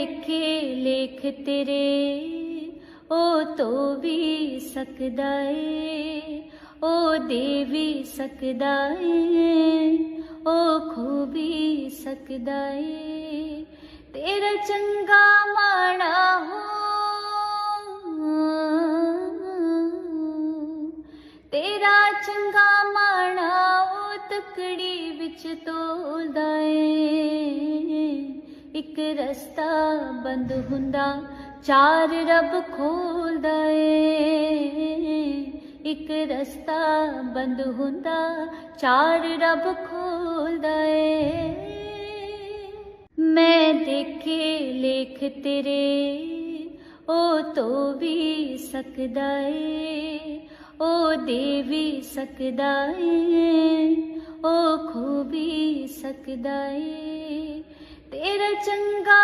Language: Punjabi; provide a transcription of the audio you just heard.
ਦੇਖੇ ਲੇਖ ਤੇਰੇ ਉਹ ਧੋ ਵੀ ਸਕਦਾ ਏ, ਉਹ ਦੇ ਵੀ ਸਕਦਾ ਏ, ਉਹ ਖੋ ਵੀ ਸਕਦਾ ਏ। ਤੇਰਾ ਚੰਗਾ ਮਾੜਾ ਹੋ, ਤੇਰਾ ਚੰਗਾ ਮਾੜਾ ਉਹ ਤਕੜੀ ਵਿੱਚ ਤੋਲਦਾ ਏ। ਇੱਕ ਰਸਤਾ ਬੰਦ ਹੁੰਦਾ ਚਾਰ ਰੱਬ ਖੋਲਦਾ ਏ। ਇੱਕ ਰਸਤਾ ਬੰਦ ਹੁੰਦਾ ਚਾਰ ਰੱਬ ਖੋਲਦਾ ਏ। ਮੈਂ ਦੇਖੇ ਲੇਖ ਤੇਰੇ ਉਹ ਧੋ ਵੀ ਸਕਦਾ ਏ, ਉਹ ਦੇ ਵੀ ਸਕਦਾ ਏ, ਉਹ ਖੋ ਵੀ ਸਕਦਾ ਏ। ਤੇਰਾ ਚੰਗਾ